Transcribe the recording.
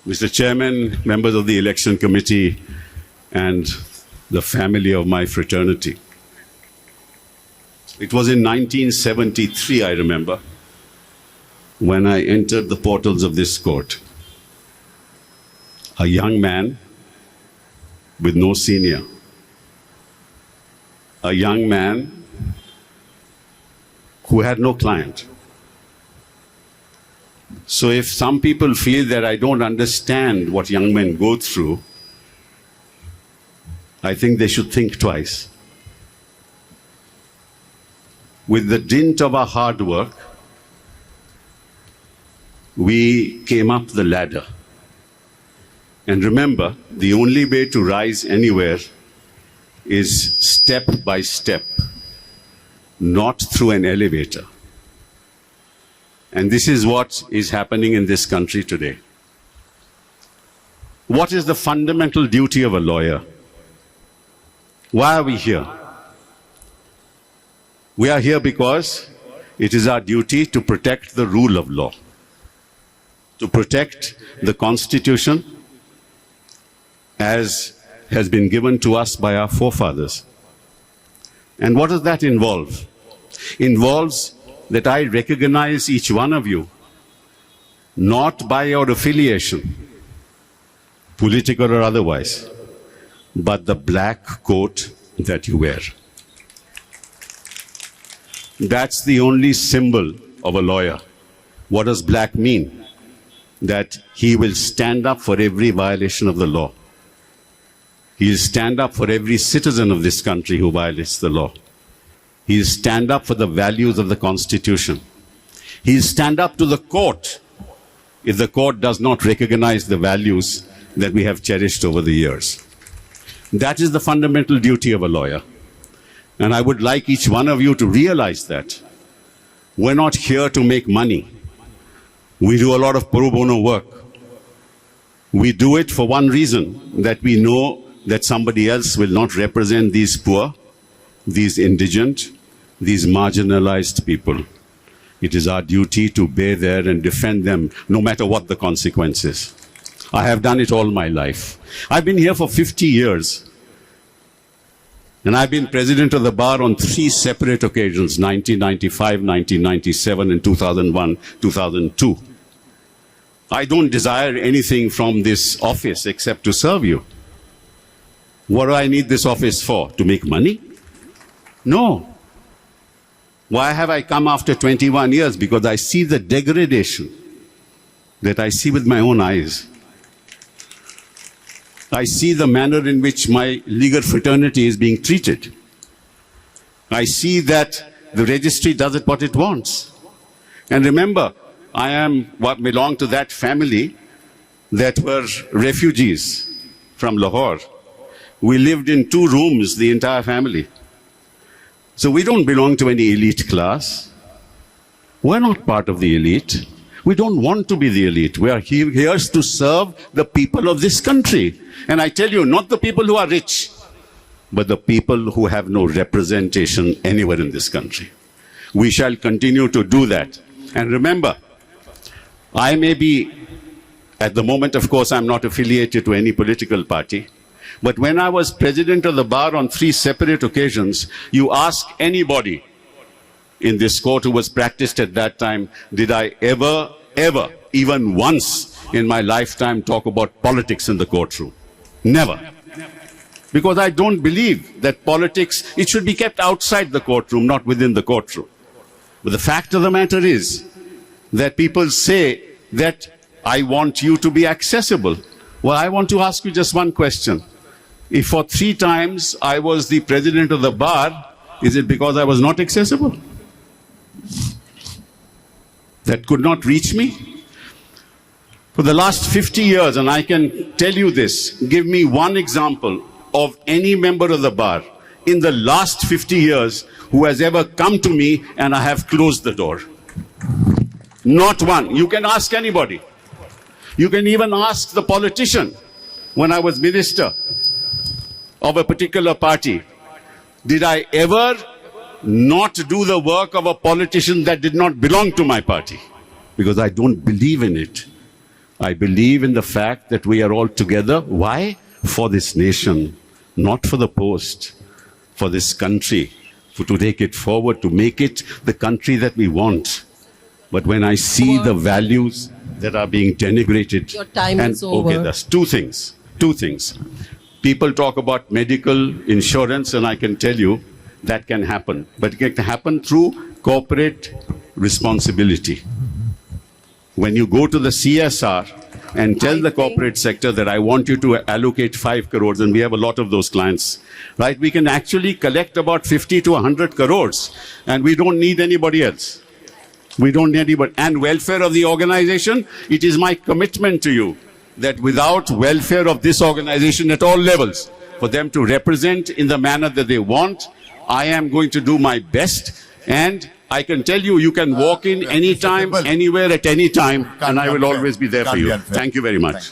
Mr. Chairman, members of the Election Committee, and the family of my fraternity. It was in 1973, I remember, when I entered the portals of this court. A young man with no senior. A young man who had no client. So if some people feel that I don't understand what young men go through, I think they should think twice. With the dint of our hard work, we came up the ladder. And remember, the only way to rise anywhere is step by step, not through an elevator. And this is what is happening in this country today. What is the fundamental duty of a lawyer? Why are we here? We are here because it is our duty to protect the rule of law, to protect the Constitution as has been given to us by our forefathers. And what does that involve? Involves that I recognize each one of you, not by your affiliation, political or otherwise, but the black coat that you wear. That's the only symbol of a lawyer. What does black mean? That he will stand up for every violation of the law. He will stand up for every citizen of this country who violates the law. He will stand up for the values of the Constitution. He will stand up to the court if the court does not recognize the values that we have cherished over the years. That is the fundamental duty of a lawyer. And I would like each one of you to realize that. We're not here to make money. We do a lot of pro bono work. We do it for one reason, that we know that somebody else will not represent these poor, these indigent, these marginalized people. It is our duty to be there and defend them, no matter what the consequences. I have done it all my life. I've been here for 50 years. And I've been president of the bar on 3 separate occasions, 1995, 1997, and 2001, 2002. I don't desire anything from this office except to serve you. What do I need this office for? To make money? No. Why have I come after 21 years? Because I see the degradation that I see with my own eyes. I see the manner in which my legal fraternity is being treated. I see that the registry does it what it wants. And remember, I belong to that family that were refugees from Lahore. We lived in 2 rooms, the entire family. So we don't belong to any elite class. We're not part of the elite. We don't want to be the elite. We are here to serve the people of this country. And I tell you, not the people who are rich, but the people who have no representation anywhere in this country. We shall continue to do that. And remember, I may be, at the moment, of course, I'm not affiliated to any political party. But when I was president of the bar on 3 separate occasions, you ask anybody in this court who was practiced at that time, did I ever, even once in my lifetime talk about politics in the courtroom? Never. Because I don't believe that politics, it should be kept outside the courtroom, not within the courtroom. But the fact of the matter is that people say that I want you to be accessible. Well, I want to ask you just one question. If for 3 times I was the president of the bar, is it because I was not accessible? That could not reach me? For the last 50 years, and I can tell you this, give me one example of any member of the bar in the last 50 years who has ever come to me and I have closed the door. Not one. You can ask anybody. You can even ask the politician. When I was minister of a particular party, did I ever not do the work of a politician that did not belong to my party? Because I don't believe in it. I believe in the fact that we are all together. Why? For this nation, not for the post, for this country, to take it forward, to make it the country that we want. But when I see the values that are being denigrated, Your time and is over. okay, that's two things. People talk about medical insurance, and I can tell you that can happen, but it can happen through corporate responsibility. When you go to the CSR and tell the corporate sector that I want you to allocate 5 crores, and we have a lot of those clients, right? We can actually collect about 50 to 100 crores, and we don't need anybody else. We don't need anybody. And welfare of the organization, it is my commitment to you that without welfare of this organization at all levels, for them to represent in the manner that they want, I am going to do my best. And I can tell you, you can walk in anytime, anywhere, at any time, and I will always be there for you. Thank you very much.